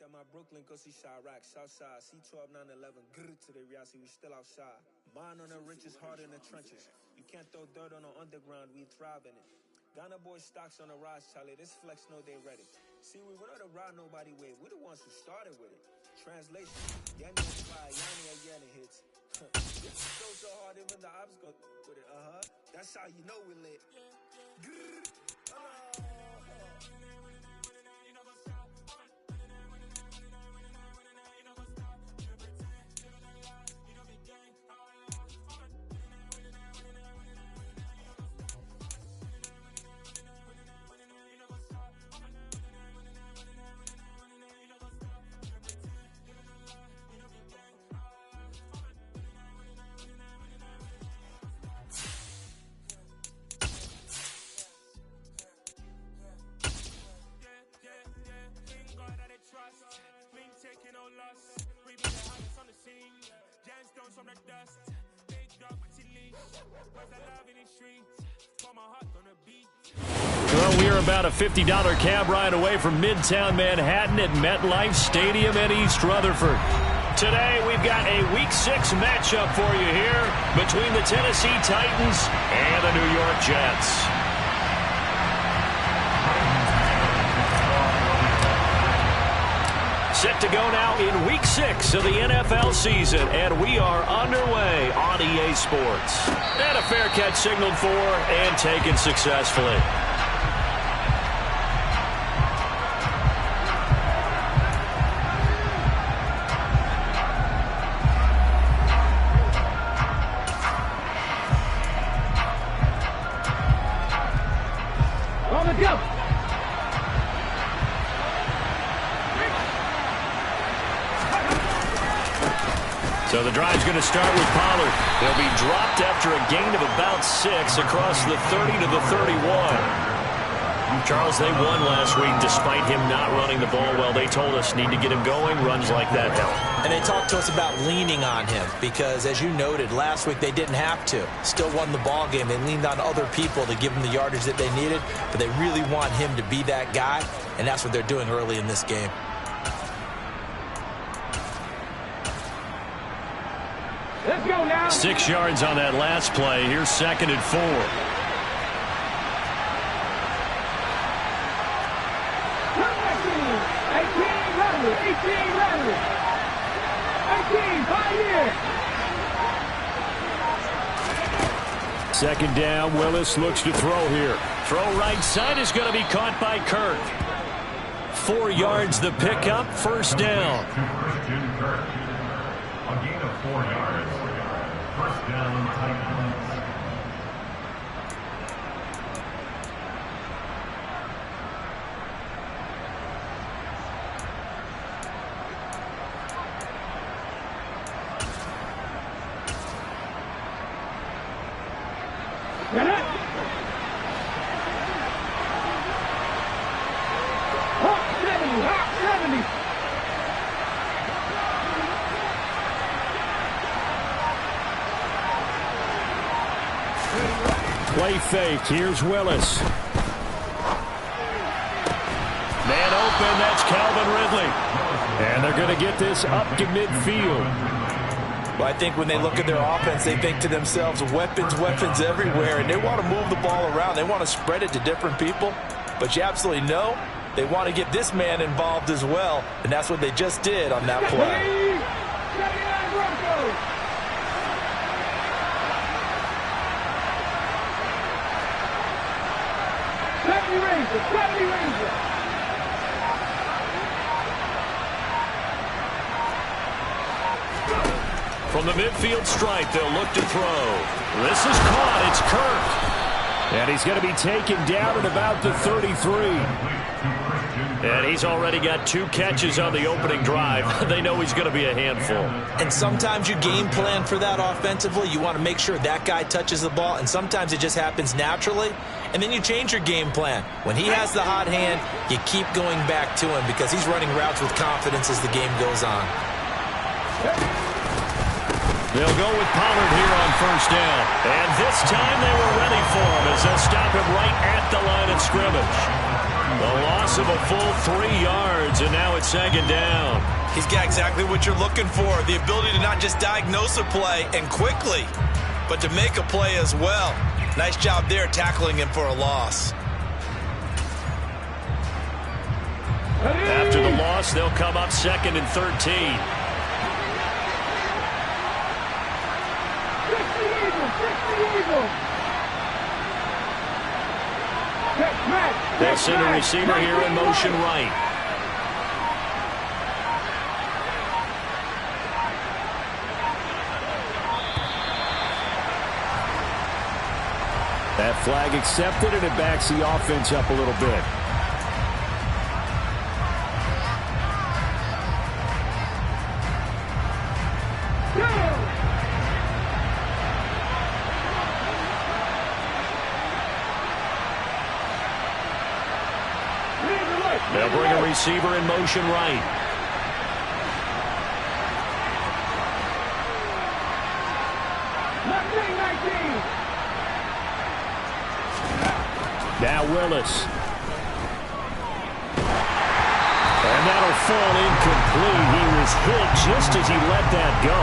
at my Brooklyn, go see Chirac, Southside, C12, 911, grrr to the Riasi, we still outside. Mine on the richest, heart in the trenches. You can't throw dirt on the underground, we thrive in it. Ghana boys stocks on the rise, Charlie, this flex know they ready. See, we were not a ride nobody with, we the ones who started with it. Translation, Yanni on fire, Yanni hits. This is so hard, even the ops go with it, That's how you know we lit. Grrr. Well, we are about a $50 cab ride away from Midtown Manhattan at MetLife Stadium in East Rutherford. Today, we've got a Week 6 matchup for you here between the Tennessee Titans and the New York Jets. Set to go now in Week 6 of the NFL season, and we are underway on EA Sports. And a fair catch signaled for and taken successfully. So the drive's going to start with Pollard. They'll be dropped after a gain of about 6 across the 30 to the 31. Charles, they won last week despite him not running the ball well. They told us need to get him going. Runs like that help. And they talked to us about leaning on him because, as you noted, last week they didn't have to. Still won the ball game. They leaned on other people to give them the yardage that they needed, but they really want him to be that guy, and that's what they're doing early in this game. Let's go now. 6 yards on that last play. Here's 2nd and 4. 2nd down. Willis looks to throw here. Throw right side is going to be caught by Kirk. 4 yards the pickup. 1st down. A gain of 4 yards. 1st down, Titans. Get it! Hot 70! Play fake. Here's Willis. Man open. That's Calvin Ridley. And they're going to get this up to midfield. Well, I think when they look at their offense, they think to themselves, weapons, weapons everywhere, and they want to move the ball around. They want to spread it to different people. But you absolutely know they want to get this man involved as well, and that's what they just did on that play. From the midfield stripe, they'll look to throw. This is caught. It's Kirk. And he's going to be taken down at about the 33. And he's already got 2 catches on the opening drive. They know he's going to be a handful. And sometimes you game plan for that offensively. You want to make sure that guy touches the ball, and sometimes it just happens naturally. And then you change your game plan. When he has the hot hand, you keep going back to him because he's running routes with confidence as the game goes on. They'll go with Pollard here on 1st down. And this time they were ready for him as they'll stop him right at the line of scrimmage. The loss of a full 3 yards, and now it's second down. He's got exactly what you're looking for, the ability to not just diagnose a play and quickly, but to make a play as well. Nice job there tackling him for a loss. After the loss, they'll come up 2nd and 13. They'll send a receiver here in motion right. That flag accepted, and it backs the offense up a little bit. They'll bring a receiver in motion right. Now Willis. And that'll fall incomplete. He was hit just as he let that go.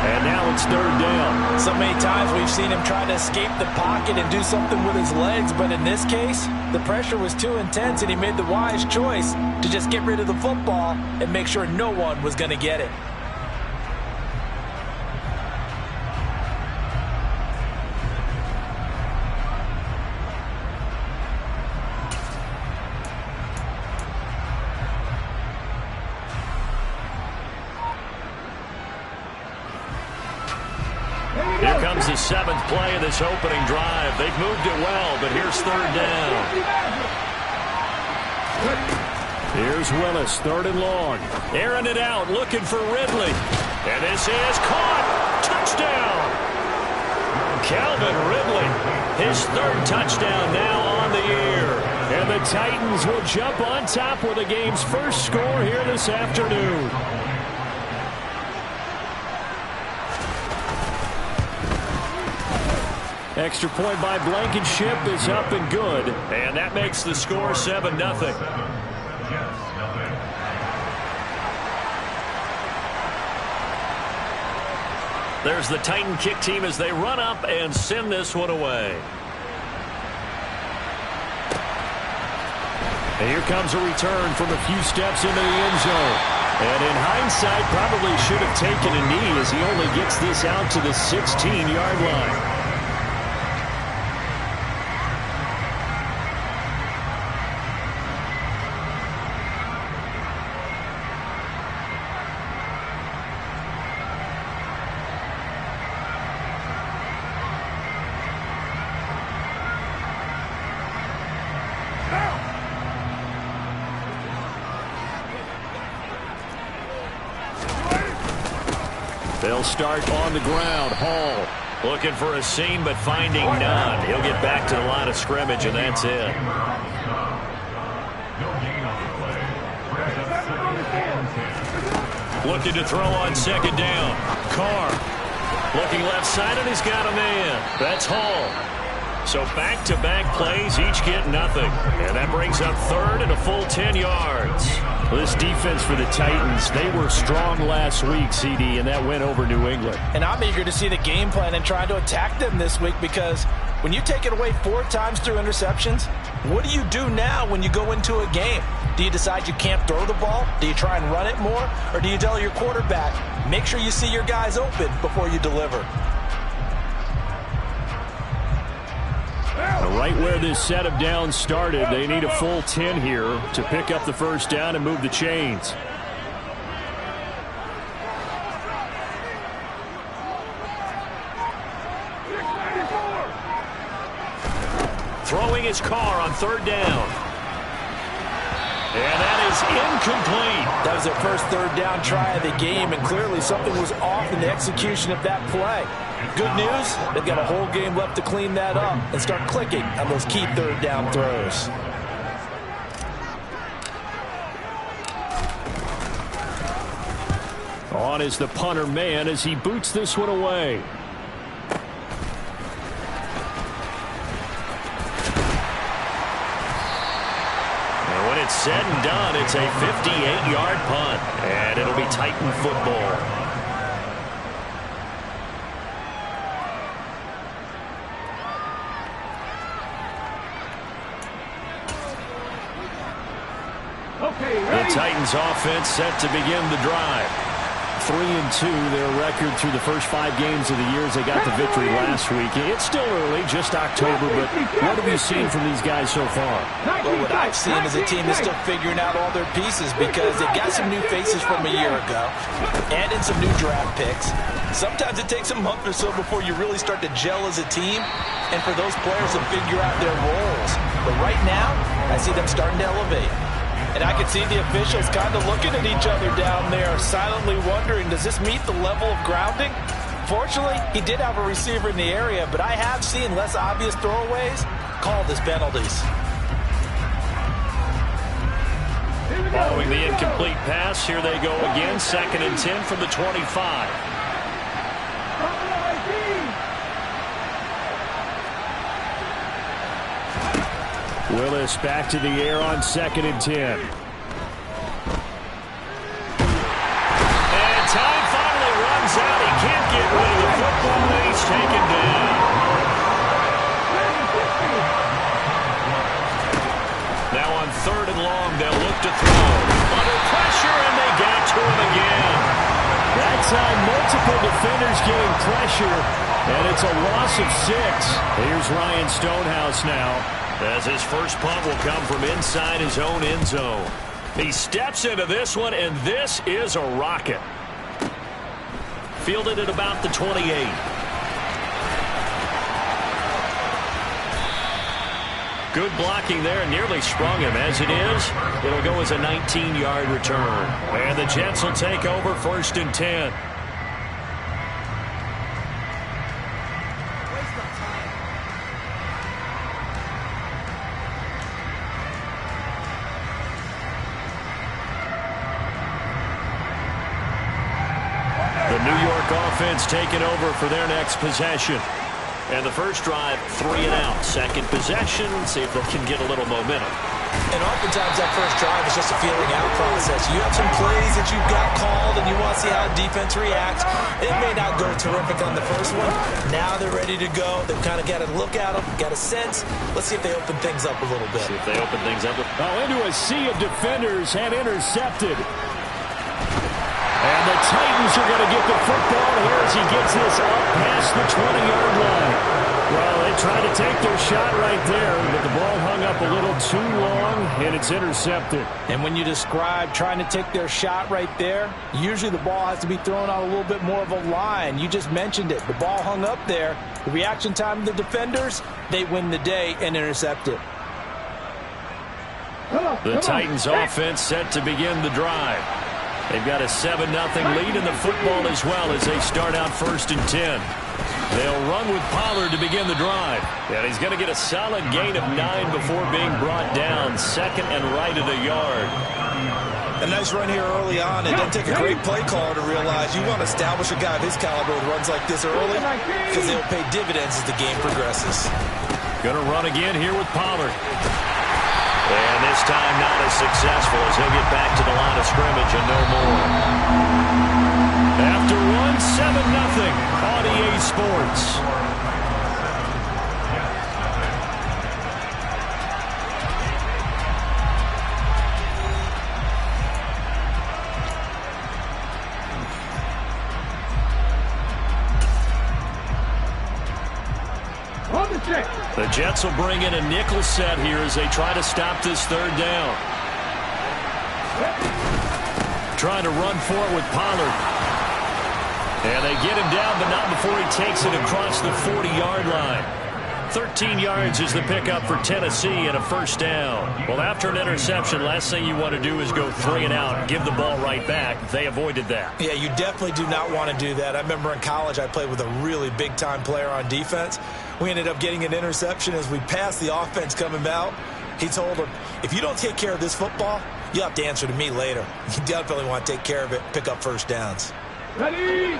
And now it's 3rd down. So many times we've seen him try to escape the pocket and do something with his legs, but in this case, the pressure was too intense and he made the wise choice to just get rid of the football and make sure no one was going to get it. Here comes the 7th play of this opening drive. They've moved it well, but here's 3rd down. Here's Willis, 3rd and long. Airing it out, looking for Ridley. And this is caught. Touchdown. Calvin Ridley, his 3rd touchdown now on the year. And the Titans will jump on top with the game's first score here this afternoon. Extra point by Blankenship is up and good. And that makes the score 7-0. There's the Titan kick team as they run up and send this one away. And here comes a return from a few steps into the end zone. And in hindsight, probably should have taken a knee as he only gets this out to the 16-yard line. They'll start on the ground. Hall looking for a seam, but finding none. He'll get back to the line of scrimmage, and that's it. Looking to throw on 2nd down. Carr looking left side, and he's got a man. That's Hall. So back-to-back plays, each get nothing. And that brings up 3rd and a full 10 yards. Well, this defense for the Titans, they were strong last week, CD, and that went over New England. And I'm eager to see the game plan and try to attack them this week, because when you take it away 4 times through interceptions, what do you do now when you go into a game? Do you decide you can't throw the ball? Do you try and run it more? Or do you tell your quarterback, make sure you see your guys open before you deliver? Right where this set of downs started, they need a full 10 here to pick up the first down and move the chains. Throwing his Carr on 3rd down. And that is incomplete. That was their first 3rd down try of the game, and clearly something was off in the execution of that play. Good news, they've got a whole game left to clean that up and start clicking on those key 3rd down throws. On is the punter man as he boots this one away. It's a 58-yard punt, and it'll be Titan football. The Titans offense set to begin the drive. 3-2, their record through the first 5 games of the year as they got the victory last week. It's still early, just October, but what have you seen from these guys so far? Well, what I've seen is a team that's still figuring out all their pieces because they've got some new faces from a year ago and in some new draft picks. Sometimes it takes a month or so before you really start to gel as a team and for those players to figure out their roles. But right now, I see them starting to elevate. And I can see the officials kind of looking at each other down there, silently wondering, does this meet the level of grounding? Fortunately, he did have a receiver in the area, but I have seen less obvious throwaways called as penalties. Following the incomplete pass, here they go again. 2nd and 10 from the 25. Willis back to the air on 2nd and 10. And time finally runs out. He can't get rid of the football, and he's taken down. Now on 3rd and long, they'll look to throw. Under pressure, and they got to him again. That time, multiple defenders getting pressure, and it's a loss of 6. Here's Ryan Stonehouse now, as his first punt will come from inside his own end zone. He steps into this one, and this is a rocket. Fielded at about the 28. Good blocking there, nearly sprung him. As it is, it'll go as a 19-yard return. And the Jets will take over 1st and 10. The New York offense taking over for their next possession. And the first drive, 3 and out. Second possession, see if they can get a little momentum. And oftentimes that first drive is just a feeling out process. You have some plays that you've got called and you want to see how defense reacts. It may not go terrific on the first one. Now they're ready to go. They've kind of got a look at them, got a sense. Let's see if they open things up a little bit. See if they open things up. into a sea of defenders and intercepted. And the Titans are going to get the football here as he gets this up past the 20-yard line. Well, they tried to take their shot right there, but the ball hung up a little too long, and it's intercepted. And when you describe trying to take their shot right there, usually the ball has to be thrown on a little bit more of a line. You just mentioned it. The ball hung up there. The reaction time of the defenders, they win the day and intercept it. The Titans offense set to begin the drive. They've got a 7-0 lead in the football as well as they start out 1st and 10. They'll run with Pollard to begin the drive. And he's going to get a solid gain of 9 before being brought down. 2nd and right at a yard. A nice run here early on. It doesn't take a great play caller to realize you want to establish a guy of his caliber with runs like this early because they'll pay dividends as the game progresses. Going to run again here with Pollard. And this time not as successful as he'll get back to the line of scrimmage and no more. After one, 7-0 on EA Sports. The Jets will bring in a nickel set here as they try to stop this 3rd down. Trying to run for it with Pollard. And they get him down, but not before he takes it across the 40-yard line. 13 yards is the pickup for Tennessee and a 1st down. Well, after an interception, last thing you want to do is go 3 and out and give the ball right back. They avoided that. Yeah, you definitely do not want to do that. I remember in college I played with a really big-time player on defense. We ended up getting an interception as we passed the offense coming out. He told him, if you don't take care of this football, you have to answer to me later. You definitely want to take care of it, pick up 1st downs. Ready?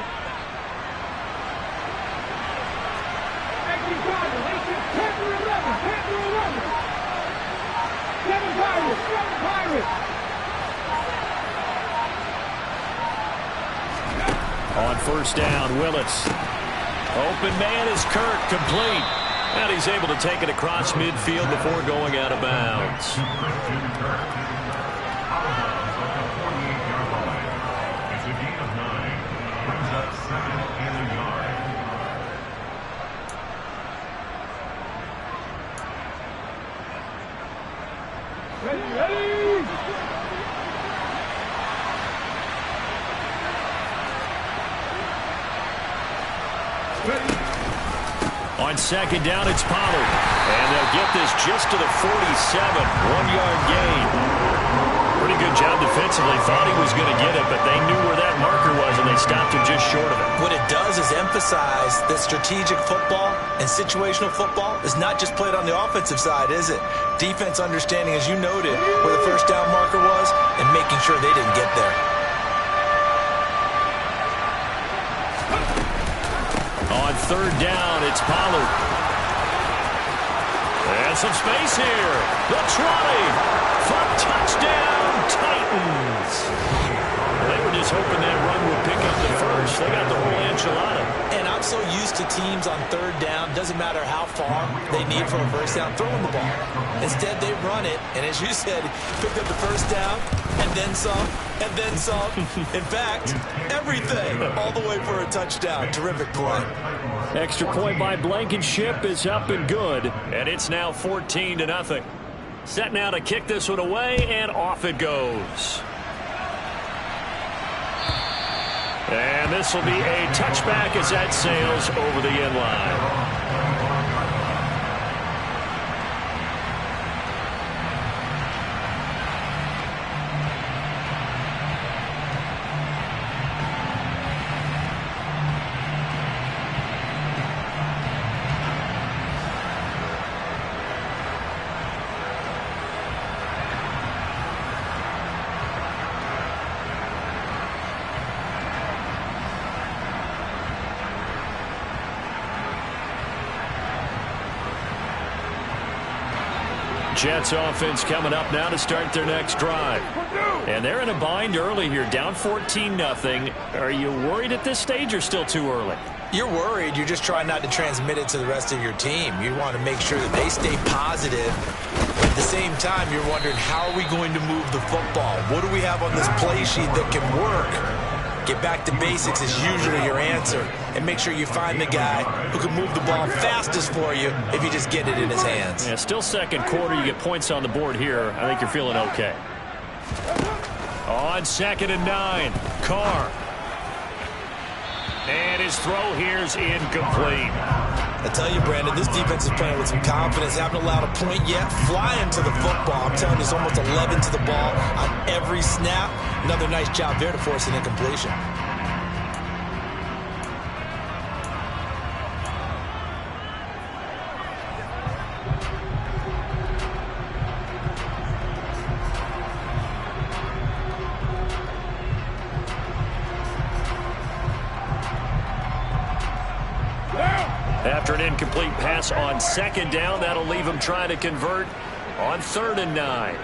On first down, Willis. Open man is Kirk, complete. And he's able to take it across midfield before going out of bounds. Christian Kirk. Out of bounds at the 48-yard line. It's a gain of 9. Brings up 2nd and a yard. On second down, it's Pollard. And they'll get this just to the 47. 1-yard gain. Pretty good job defensively. Thought he was going to get it, but they knew where that marker was, and they stopped him just short of it. What it does is emphasize that strategic football and situational football is not just played on the offensive side, is it? Defense understanding, as you noted, where the first down marker was and making sure they didn't get there. On third down, it's Pollard. And some space here. The 20 for touchdown, Titans. They were just hoping that run would pick up the first. They got the whole enchilada. And I'm so used to teams on third down, doesn't matter how far they need for a first down, throwing the ball. Instead, they run it, and as you said, picked up the first down, and then some, and then some. In fact, everything, all the way for a touchdown. Terrific play. Extra point by Blankenship is up and good, and it's now 14-0. Set now to kick this one away, and off it goes. And this will be a touchback as that sails over the end line. Jets offense coming up now to start their next drive. And they're in a bind early here, down 14-0. Are you worried at this stage or still too early? You're worried. You're just trying not to transmit it to the rest of your team. You want to make sure that they stay positive. But at the same time, you're wondering, how are we going to move the football? What do we have on this play sheet that can work? Get back to basics is usually your answer. And make sure you find the guy who can move the ball fastest for you if you just get it in his hands. Yeah, still second quarter. You get points on the board here. I think you're feeling okay. On 2nd and 9, Carr. And his throw here's incomplete. I tell you, Brandon, this defense is playing with some confidence. Haven't allowed a point yet. Flying to the football. I'm telling you, it's almost 11 to the ball on every snap. Another nice job there to force an incompletion. After an incomplete pass on 2nd down, that'll leave him trying to convert on 3rd and 9.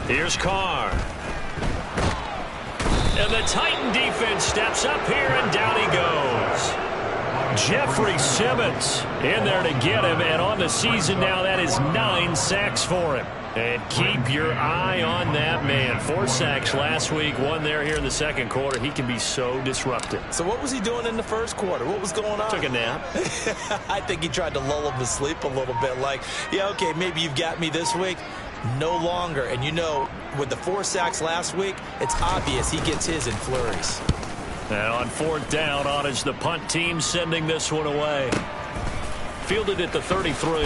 Here's Carr. And the Titan defense steps up here, and down he goes. Jeffrey Simmons in there to get him, and on the season now, that is 9 sacks for him. And keep your eye on that man. 4 sacks last week, 1 there here in the second quarter. He can be so disruptive. So what was he doing in the first quarter? What was going on? Took a nap. I think he tried to lull him to sleep a little bit. Like, yeah, okay, maybe you've got me this week. No longer. And you know, with the 4 sacks last week, it's obvious he gets his in flurries. And on 4th down, on is the punt team sending this one away. Fielded at the 33.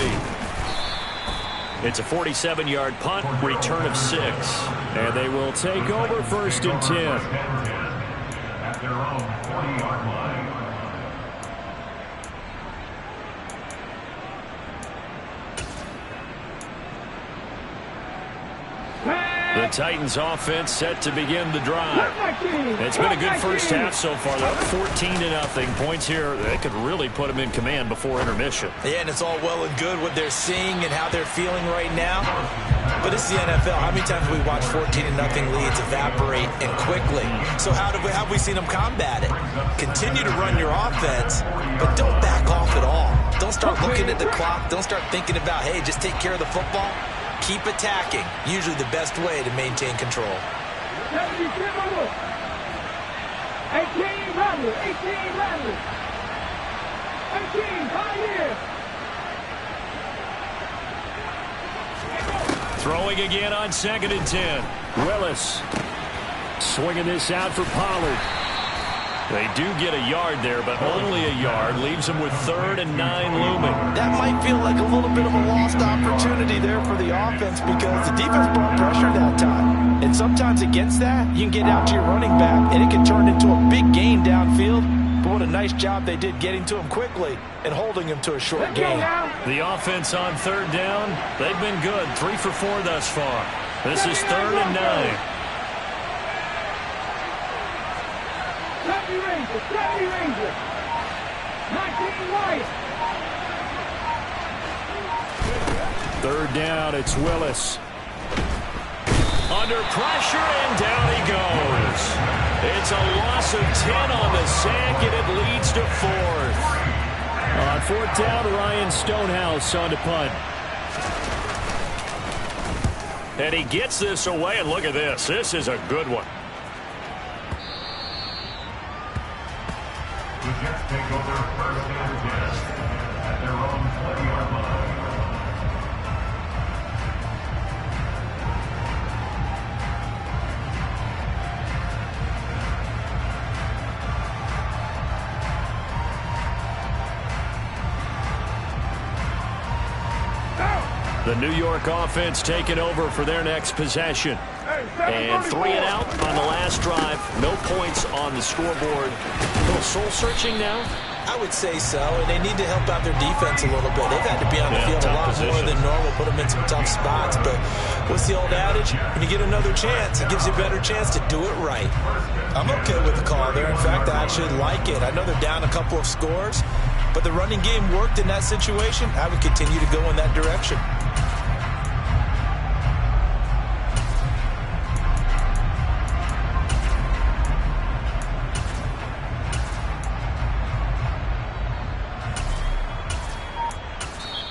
It's a 47-yard punt, return of 6. And they will take over 1st and 10. At their own 40-yard line. The The Titans offense set to begin the drive. It's been a good first half so far, though. 14-0. Points here, they could really put them in command before intermission. Yeah, and it's all well and good what they're seeing and how they're feeling right now. But it's the NFL. How many times have we watched 14-0 leads evaporate and quickly? So how have we seen them combat it? Continue to run your offense, but don't back off at all. Don't start looking at the clock. Don't start thinking about, hey, just take care of the football. Keep attacking. Usually the best way to maintain control. 18 Pioneer. Throwing again on 2nd and 10. Willis swinging this out for Pollard. They do get a yard there, but only a yard. Leaves them with 3rd and 9 looming. That might feel like a little bit of a lost opportunity there for the offense because the defense brought pressure that time. And sometimes against that, you can get out to your running back, and it can turn into a big gain downfield. But what a nice job they did getting to him quickly and holding him to a short gain. The offense on 3rd down, they've been good. 3 for 4 thus far. This is 3rd and 9. 70 Rangers. 19 White. 3rd down, it's Willis. Under pressure, and down he goes. It's a loss of 10 on the sack, and it leads to 4th. On 4th down, Ryan Stonehouse on to punt. And he gets this away, and look at this. This is a good one. The Jets take over 1st and 10 at their own 20-yard line. The New York offense taking over for their next possession. And 3 and out on the last drive. No points on the scoreboard. A little soul-searching now? I would say so, and they need to help out their defense a little bit. They've had to be on the field a lot more than normal, put them in some tough spots. But what's the old adage? When you get another chance, it gives you a better chance to do it right. I'm okay with the call there. In fact, I actually like it. I know they're down a couple of scores, but the running game worked in that situation. I would continue to go in that direction.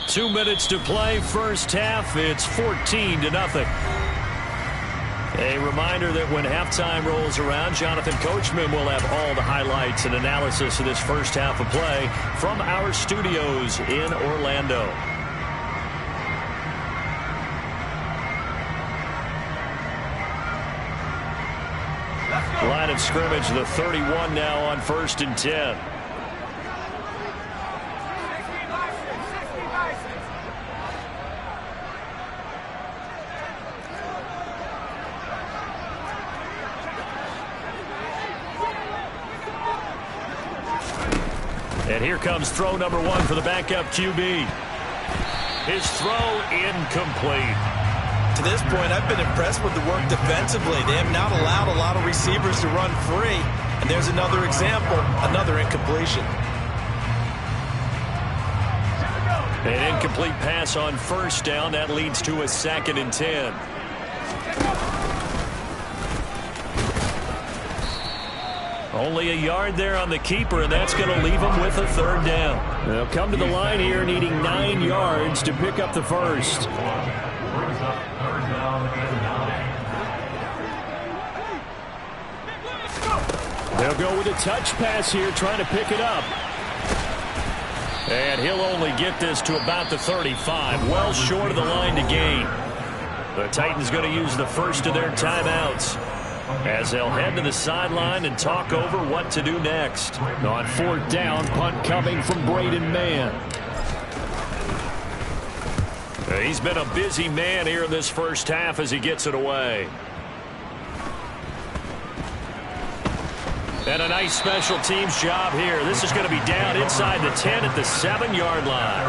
Two minutes to play, first half. It's 14-0. A reminder that when halftime rolls around, Jonathan Coachman will have all the highlights and analysis of this first half of play from our studios in Orlando. Line of scrimmage, the 31 now on 1st and 10. And here comes throw number 1 for the backup QB. His throw incomplete. To this point, I've been impressed with the work defensively. They have not allowed a lot of receivers to run free. And there's another example, another incompletion. An incomplete pass on 1st down. That leads to a 2nd and 10. Only a yard there on the keeper, and that's going to leave them with a 3rd down. They'll come to the line here needing 9 yards to pick up the first. Brings up 3rd down and 9. They'll go with a touch pass here, trying to pick it up. And he'll only get this to about the 35, well short of the line to gain. The Titans going to use the first of their timeouts as they'll head to the sideline and talk over what to do next. On 4th down, punt coming from Braden Mann. He's been a busy man here in this first half as he gets it away. And a nice special teams job here. This is going to be down inside the 10 at the 7-yard line.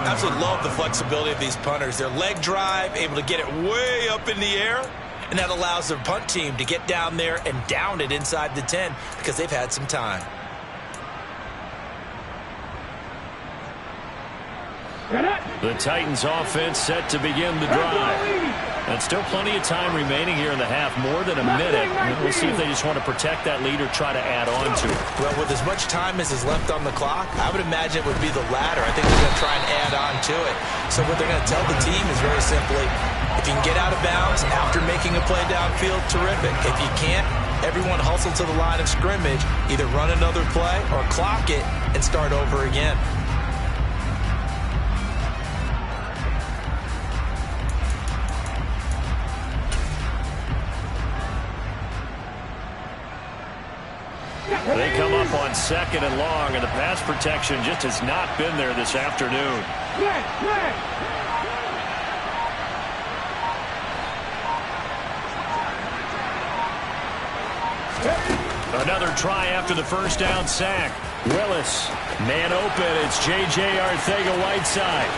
Absolutely love the flexibility of these punters. Their leg drive, able to get it way up in the air, and that allows their punt team to get down there and down it inside the 10 because they've had some time. The Titans offense set to begin the drive. And still plenty of time remaining here in the half, more than a minute. We'll see if they just want to protect that lead or try to add on to it. Well, with as much time as is left on the clock, I would imagine it would be the latter. I think they're going to try and add on to it. So what they're going to tell the team is very simply, if you can get out of bounds after making a play downfield, terrific. If you can't, everyone hustle to the line of scrimmage, either run another play or clock it and start over again. They come up on 2nd and long, and the pass protection just has not been there this afternoon. Another try after the first down sack. Willis, man open. It's J.J. Arcega-Whiteside.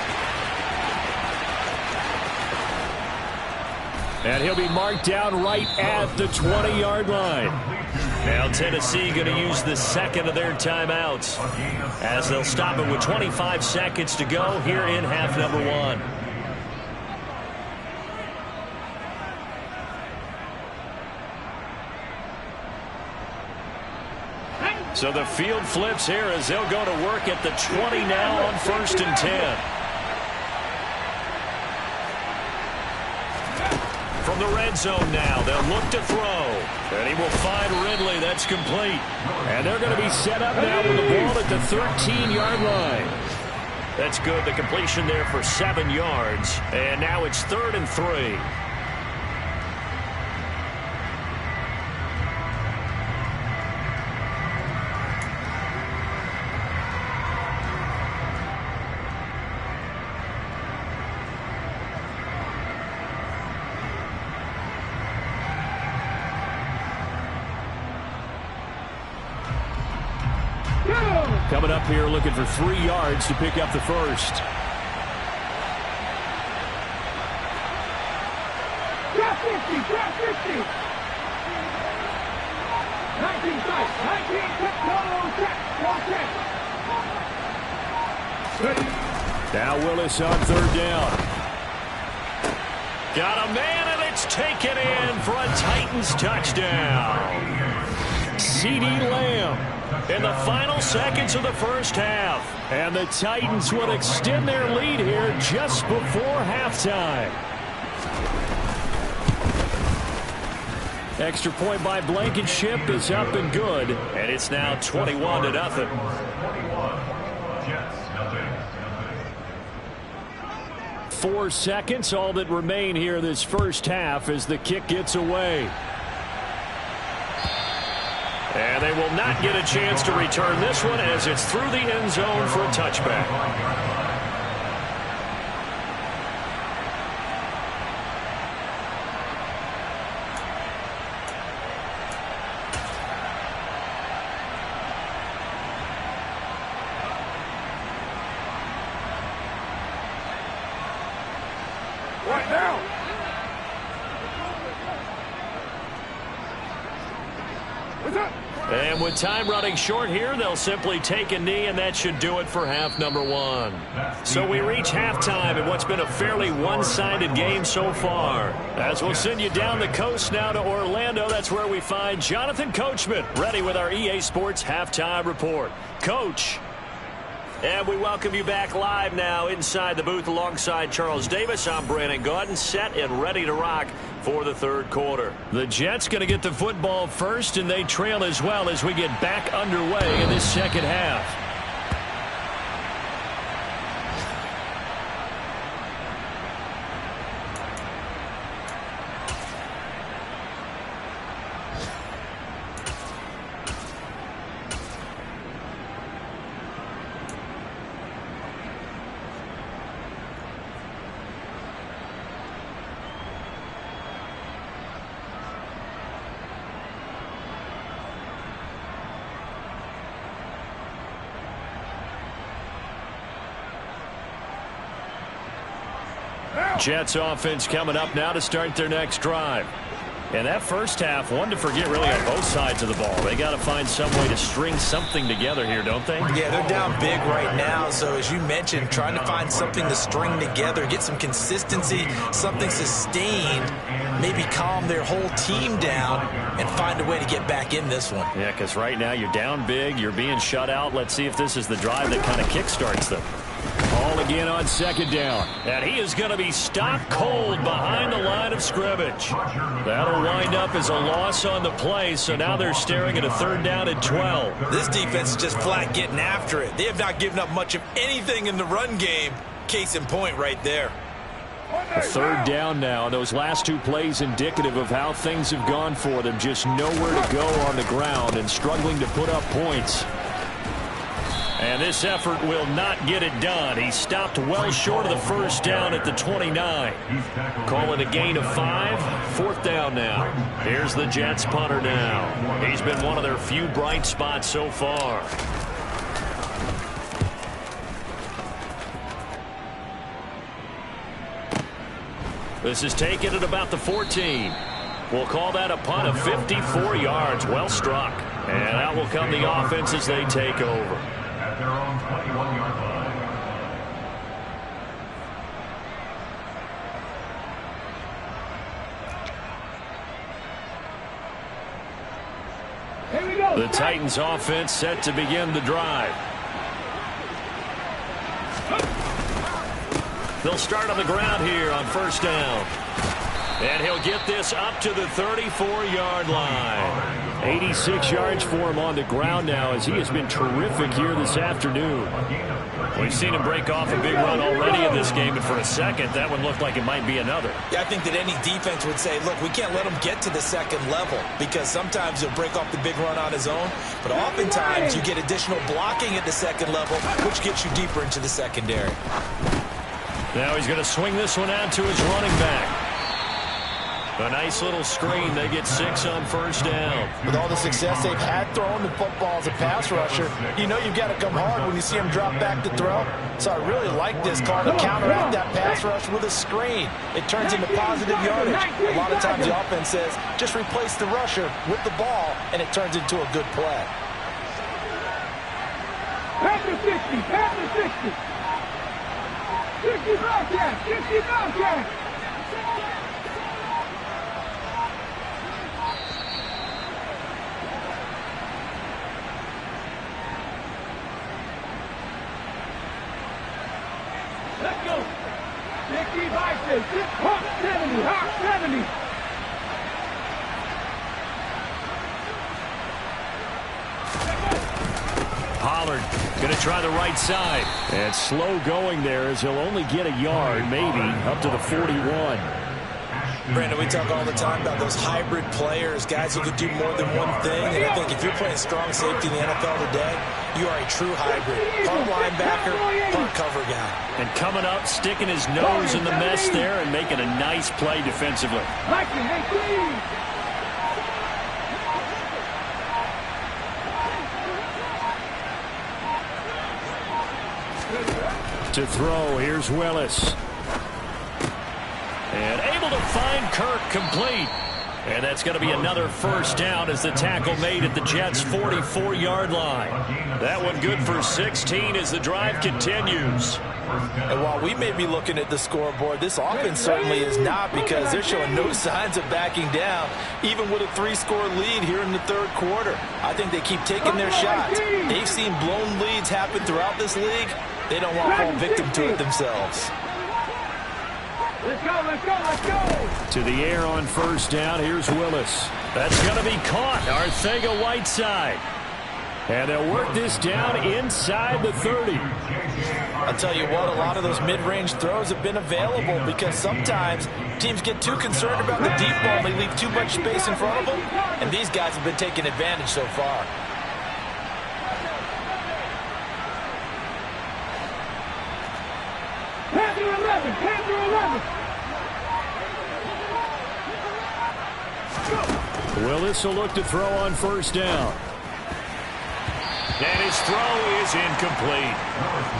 And he'll be marked down right at the 20-yard line. Now Tennessee going to use the second of their timeouts as they'll stop it with 25 seconds to go here in half number 1. So the field flips here as they'll go to work at the 20 now on 1st and 10. From the red zone now, they'll look to throw. And he will find Ridley. That's complete. And they're going to be set up now with the ball at the 13-yard line. That's good. The completion there for 7 yards. And now it's 3rd and 3. Coming up here looking for 3 yards to pick up the first. Drop 50, drop 50. 19 sight, 19 check, Now Willis on 3rd down. Got a man, and it's taken in for a Titans touchdown. CeeDee Lamb in the final seconds of the first half. And the Titans will extend their lead here just before halftime. Extra point by Blankenship is up and good. And it's now 21-0. 4 seconds, all that remain here this first half as the kick gets away. And they will not get a chance to return this one as it's through the end zone for a touchback. Right now. What's up? And with time running short here, they'll simply take a knee, and that should do it for half number 1. So we reach halftime in what's been a fairly one-sided game so far. As we'll send you down the coast now to Orlando, that's where we find Jonathan Coachman, ready with our EA Sports Halftime Report. Coach. And we welcome you back live now inside the booth alongside Charles Davis. I'm Brandon Gaudin, set and ready to rock for the third quarter. The Jets going to get the football first, and they trail as well as we get back underway in this second half. Jets offense coming up now to start their next drive. And that first half, one to forget really on both sides of the ball. They got to find some way to string something together here, don't they? Yeah, they're down big right now. So as you mentioned, trying to find something to string together, get some consistency, something sustained, maybe calm their whole team down and find a way to get back in this one. Yeah, because right now you're down big, you're being shut out. Let's see if this is the drive that kind of kickstarts them. Ball again on second down. And he is going to be stopped cold behind the line of scrimmage. That'll wind up as a loss on the play, so now they're staring at a third down and 12. This defense is just flat getting after it. They have not given up much of anything in the run game. Case in point right there. A third down now. Those last two plays indicative of how things have gone for them. Just nowhere to go on the ground and struggling to put up points. And this effort will not get it done. He stopped well short of the first down at the 29. Call it a gain of 5. Fourth down now. Here's the Jets punter now. He's been one of their few bright spots so far. This is taken at about the 14. We'll call that a punt of 54 yards. Well struck. And out will come the offense as they take over. At their own 21-yard line. Here we go. The Titans offense set to begin the drive. They'll start on the ground here on first down. And he'll get this up to the 34-yard line. 86 yards for him on the ground now as he has been terrific here this afternoon. We've seen him break off a big run already in this game, and for a second, that one looked like it might be another. Yeah, I think that any defense would say, look, we can't let him get to the second level because sometimes he'll break off the big run on his own, but oftentimes you get additional blocking at the second level, which gets you deeper into the secondary. Now he's going to swing this one out to his running back. A nice little screen. They get 6 on first down. With all the success they've had throwing the football as a pass rusher, you know you've got to come hard when you see him drop back to throw. So I really like this call to counteract that pass rush with a screen. It turns into positive yardage. A lot of times the offense says, just replace the rusher with the ball, and it turns into a good play. Past the 60, past the 60. 60 Bobcat, 60 Bobcat. Let's go. 60 Bobcat, Hawk 70, Hawk 70. Pollard going to try the right side. And slow going there as he'll only get a yard, maybe, up to the 41. Brandon, we talk all the time about those hybrid players, guys who could do more than one thing. And I think if you're playing strong safety in the NFL today, you are a true hybrid. Part linebacker, part cover guy. And coming up, sticking his nose in the mess there and making a nice play defensively. To throw, here's Willis. And able to find Kirk complete. And that's going to be another first down as the tackle made at the Jets' 44-yard line. That one good for 16 as the drive continues. And while we may be looking at the scoreboard, this offense certainly is not, because they're showing no signs of backing down, even with a 3-score lead here in the third quarter. I think they keep taking their shots. They've seen blown leads happen throughout this league. They don't want to fall victim to it themselves. Let's go, let's go, let's go! To the air on first down, here's Willis. That's going to be caught, Arcega-Whiteside. And they'll work this down inside the 30. I'll tell you what, a lot of those mid-range throws have been available because sometimes teams get too concerned about the deep ball and they leave too much space in front of them, and these guys have been taking advantage so far. Panther 11, Panther 11. Willis will look to throw on first down. And his throw is incomplete.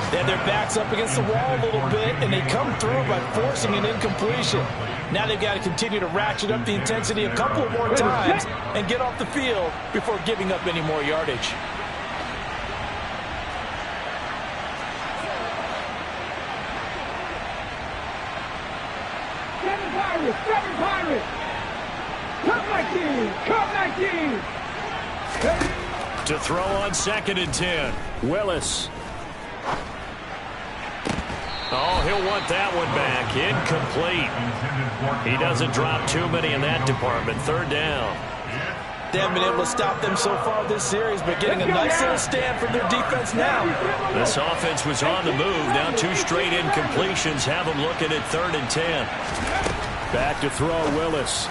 They had their backs up against the wall a little bit, and they come through by forcing an incompletion. Now they've got to continue to ratchet up the intensity a couple of more times and get off the field before giving up any more yardage. Seven Pirates! Come 19! Come 19! To throw on 2nd and 10. Willis. Oh, he'll want that one back. Incomplete. He doesn't drop too many in that department. 3rd down. They haven't been able to stop them so far this series, but getting a nice little stand from their defense now. This offense was on the move. Now 2 straight incompletions have them looking at 3rd and 10. Back to throw, Willis.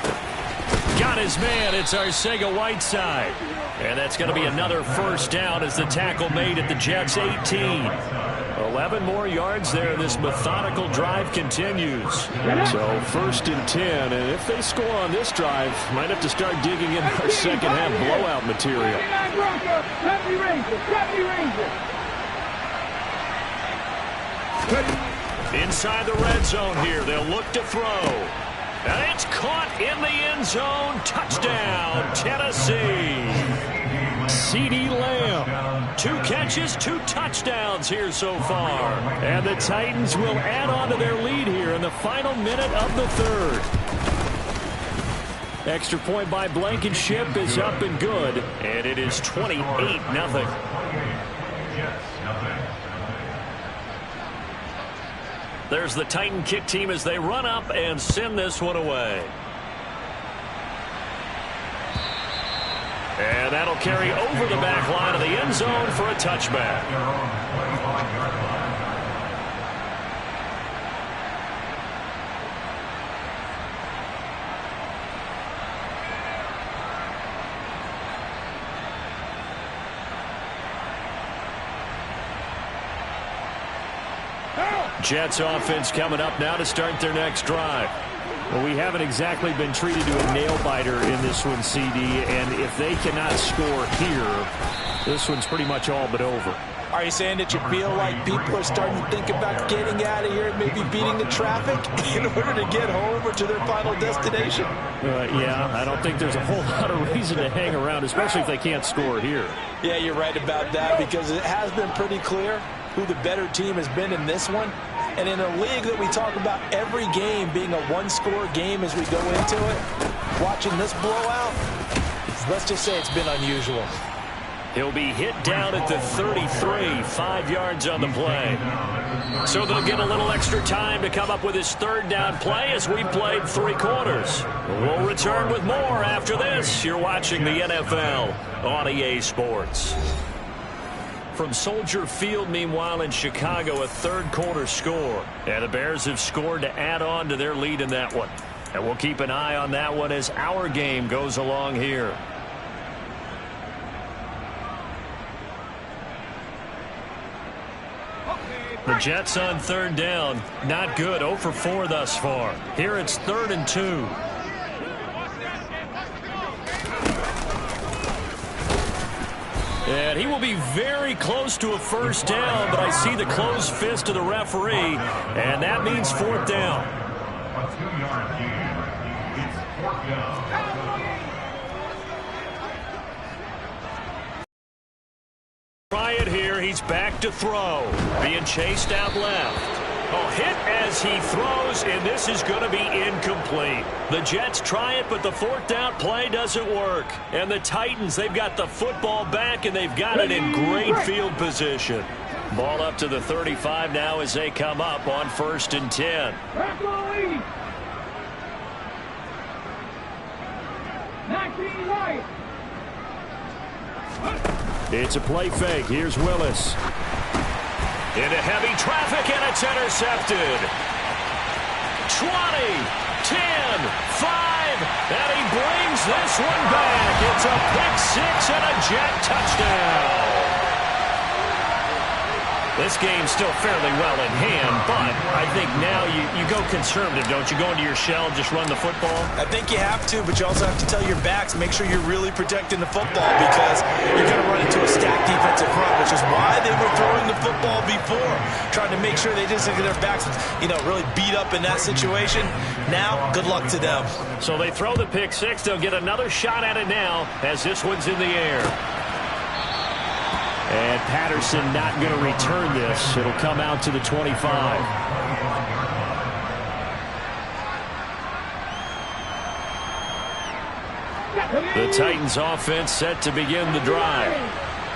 Got his man. It's Arcega-Whiteside. And that's going to be another 1st down as the tackle made at the Jets' 18. 11 more yards there. This methodical drive continues. So 1st and 10, and if they score on this drive, might have to start digging in our second half blowout material. Inside the red zone here. They'll look to throw. And it's caught in the end zone. Touchdown, Tennessee. CeeDee Lamb. 2 catches, 2 touchdowns here so far. And the Titans will add on to their lead here in the final minute of the 3rd. Extra point by Blankenship is up and good. And it is 28-0. There's the Titan kick team as they run up and send this one away. And that'll carry over the back line of the end zone for a touchback. Jets offense coming up now to start their next drive. Well, we haven't exactly been treated to a nail-biter in this one, CD, and if they cannot score here, this one's pretty much all but over. Are you saying that you feel like people are starting to think about getting out of here and maybe beating the traffic in order to get home or to their final destination? Yeah, I don't think there's a whole lot of reason to hang around, especially if they can't score here. Yeah, you're right about that, because it has been pretty clear who the better team has been in this one. And in a league that we talk about every game being a one-score game as we go into it, watching this blowout, let's just say it's been unusual. He'll be hit down at the 33, 5 yards on the play. So they'll get a little extra time to come up with his 3rd down play as we played 3 quarters. We'll return with more after this. You're watching the NFL on EA Sports. From Soldier Field, meanwhile, in Chicago, a 3rd quarter score. And the Bears have scored to add on to their lead in that one. And we'll keep an eye on that one as our game goes along here. The Jets on 3rd down. Not good. 0 for 4 thus far. Here it's 3rd and 2. And he will be very close to a 1st down, but I see the closed fist of the referee, and that means 4th down. A 2-yard gain. It's 4th down. Try it here. He's back to throw. Being chased out left. Oh, hit as he throws, and this is going to be incomplete. The Jets try it, but the 4th down play doesn't work. And the Titans, they've got the football back, and they've got it in great field position. Ball up to the 35 now as they come up on 1st and 10. 19 right. It's a play fake. Here's Willis. Into heavy traffic, and it's intercepted. 20, 10, 5, and he brings this one back. It's a pick 6 and a Jet touchdown. This game's still fairly well in hand, but I think now you go conservative, don't you? Go into your shell, just run the football? I think you have to, but you also have to tell your backs, make sure you're really protecting the football because you're going to run into a stacked defensive front, which is why they were throwing the football before, trying to make sure they just get their backs, really beat up in that situation. Now, good luck to them. So they throw the pick six. They'll get another shot at it now as this one's in the air. And Patterson not going to return this. It'll come out to the 25. The Titans offense set to begin the drive.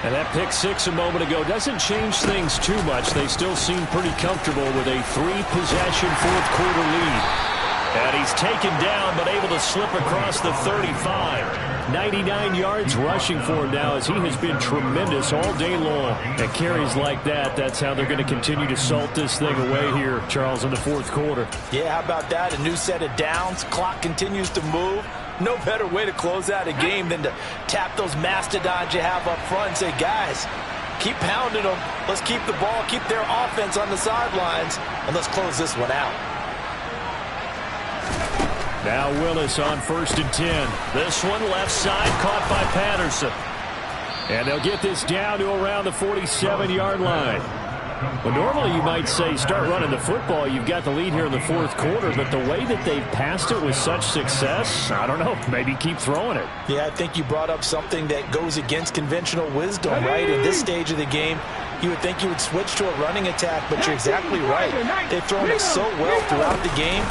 And that pick six a moment ago doesn't change things too much. They still seem pretty comfortable with a three-possession fourth-quarter lead. And he's taken down but able to slip across the 35. 99 yards rushing for him now as he has been tremendous all day long. And carries like that, that's how they're going to continue to salt this thing away here, Charles, in the fourth quarter. Yeah, how about that? A new set of downs. Clock continues to move. No better way to close out a game than to tap those mastodons you have up front and say, guys, keep pounding them. Let's keep the ball, keep their offense on the sidelines, and let's close this one out. Now Willis on 1st and 10. This one left side caught by Patterson. And they'll get this down to around the 47-yard line. Well, normally you might say start running the football. You've got the lead here in the fourth quarter, but the way that they've passed it with such success, I don't know, maybe keep throwing it. Yeah, I think you brought up something that goes against conventional wisdom, right? At this stage of the game, you would think you would switch to a running attack, but you're exactly right. They've thrown it so well throughout the game,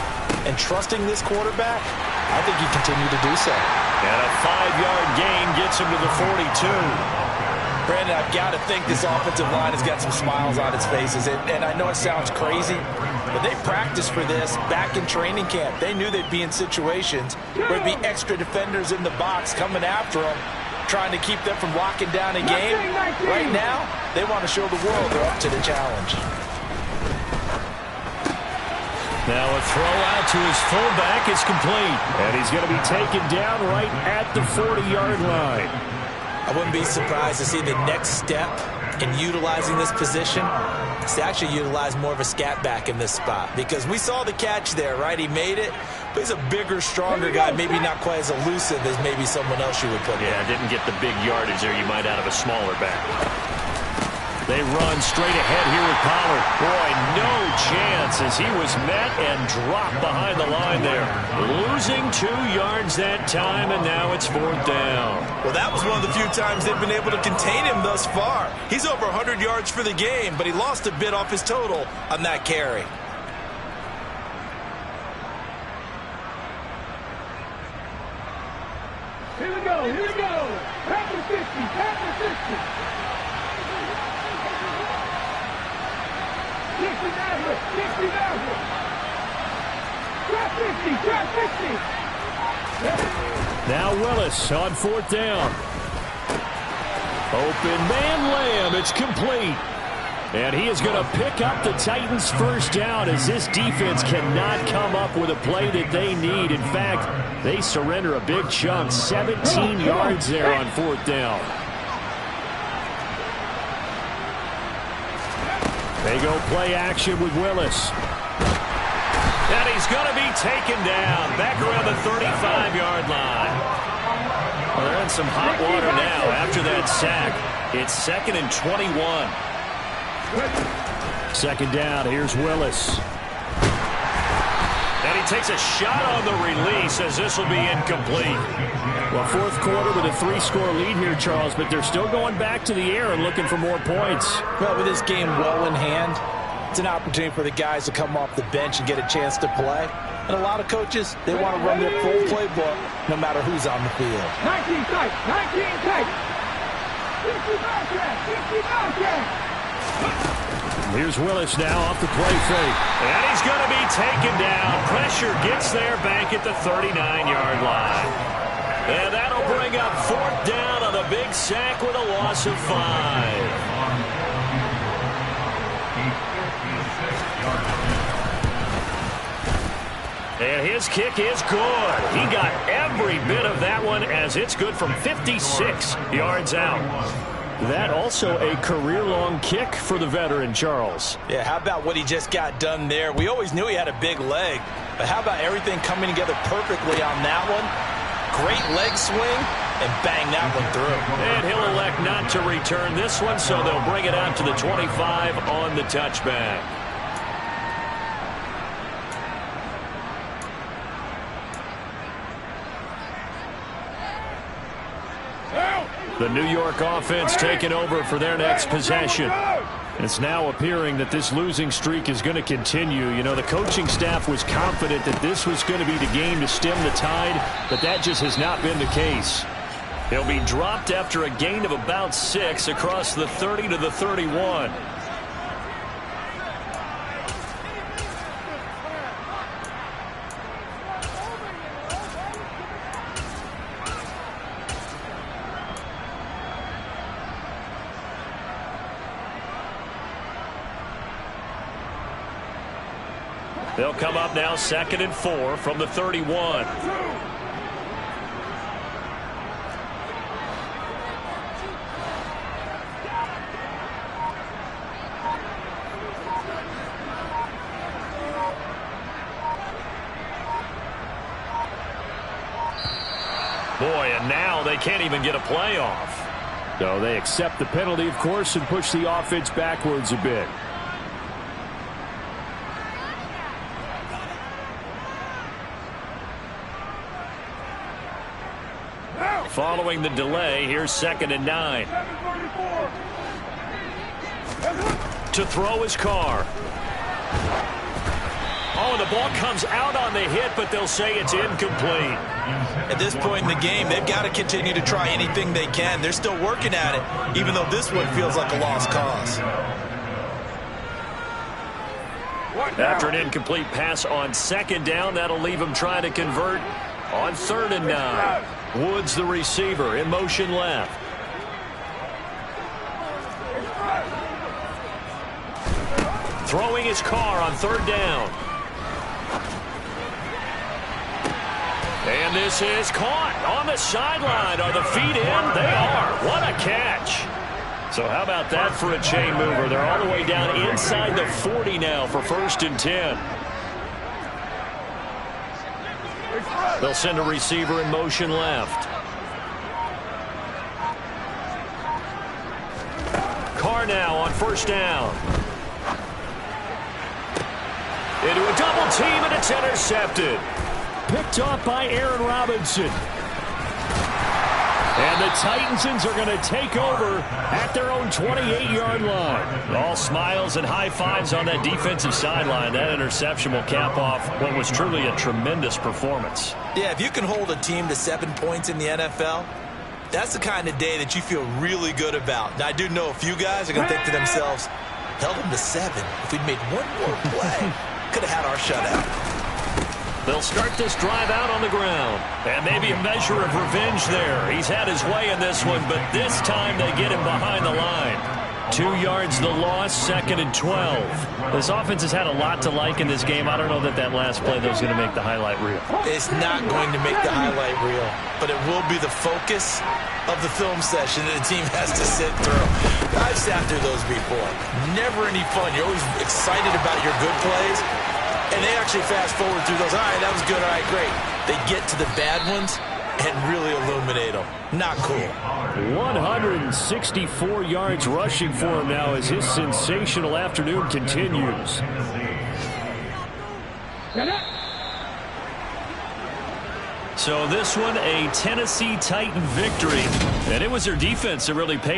and trusting this quarterback, I think you continue to do so. And a 5-yard gain gets him to the 42. Brandon, I've got to think this offensive line has got some smiles on its faces. And I know it sounds crazy, but they practiced for this back in training camp. They knew they'd be in situations where there'd be extra defenders in the box coming after them, trying to keep them from locking down a game. Right now, they want to show the world they're up to the challenge. Now a throw out to his fullback is complete. And he's going to be taken down right at the 40-yard line. I wouldn't be surprised to see the next step in utilizing this position is to actually utilize more of a scat back in this spot. Because we saw the catch there, right? He made it, but he's a bigger, stronger guy, maybe not quite as elusive as maybe someone else you would put in. Yeah, didn't get the big yardage there you might out of a smaller back. They run straight ahead here with Pollard. Boy, no chance as he was met and dropped behind the line there. Losing 2 yards that time, and now it's 4th down. Well, that was one of the few times they've been able to contain him thus far. He's over 100 yards for the game, but he lost a bit off his total on that carry. Here we go, here we go. Pack the 50, pack the 50. 60 Maverick. Trap 50, trap 50. Now Willis on 4th down. Open man Lamb, it's complete. And he is going to pick up the Titans' first down as this defense cannot come up with a play that they need. In fact, they surrender a big chunk, 17 yards there on 4th down. They go play action with Willis. And he's going to be taken down back around the 35-yard line. Well, they're in some hot water now after that sack. It's 2nd and 21. 2nd down, here's Willis. And he takes a shot on the release as this will be incomplete. Well, 4th quarter with a 3-score lead here, Charles, but they're still going back to the air and looking for more points. Well, with this game well in hand, it's an opportunity for the guys to come off the bench and get a chance to play. And a lot of coaches, they want to run their full playbook no matter who's on the field. 19 tight, 19 tight. 50 Bobcat. Here's Willis now off the play fake. And he's going to be taken down. Pressure gets there back at the 39-yard line. And that'll bring up 4th down on a big sack with a loss of 5. And his kick is good. He got every bit of that one as it's good from 56 yards out. That also a career-long kick for the veteran, Charles. Yeah, how about what he just got done there? We always knew he had a big leg, but how about everything coming together perfectly on that one? Great leg swing, and bang that one through. And he'll elect not to return this one, so they'll bring it out to the 25 on the touchback. The New York offense taking over for their next possession. It's now appearing that this losing streak is going to continue. You know, the coaching staff was confident that this was going to be the game to stem the tide, but that just has not been the case. He'll be dropped after a gain of about 6 across the 30 to the 31. They'll come up now 2nd and 4 from the 31. Boy, and now they can't even get a playoff. So they accept the penalty, of course, and push the offense backwards a bit. Following the delay, here's 2nd and 9. To throw his car. Oh, and the ball comes out on the hit, but they'll say it's incomplete. At this point in the game, they've got to continue to try anything they can. They're still working at it, even though this one feels like a lost cause. After an incomplete pass on 2nd down, that'll leave them trying to convert on 3rd and 9. Woods, the receiver, in motion left. Throwing his car on 3rd down. And this is caught on the sideline. Are the feet in? They are. What a catch. So how about that for a chain mover? They're all the way down inside the 40 now for 1st and 10. They'll send a receiver in motion left. Carr now on 1st down. Into a double team, and it's intercepted. Picked off by Aaron Robinson. And the Titans are going to take over at their own 28-yard line. All smiles and high fives on that defensive sideline. That interception will cap off what was truly a tremendous performance. Yeah, if you can hold a team to 7 points in the NFL, that's the kind of day that you feel really good about. Now, I do know a few guys are going to think to themselves, held them to 7. If we'd made one more play, could have had our shutout. They'll start this drive out on the ground. And maybe a measure of revenge there. He's had his way in this one, but this time they get him behind the line. 2 yards the loss, 2nd and 12. This offense has had a lot to like in this game. I don't know that that last play, though, is going to make the highlight reel. It's not going to make the highlight reel, but it will be the focus of the film session that the team has to sit through. I've sat through those before. Never any fun. You're always excited about your good plays. And they actually fast forward through those. All right, that was good. All right, great. They get to the bad ones and really illuminate them. Not cool. 164 yards rushing for him now as his sensational afternoon continues. So this one, a Tennessee Titan victory. And it was their defense that really paid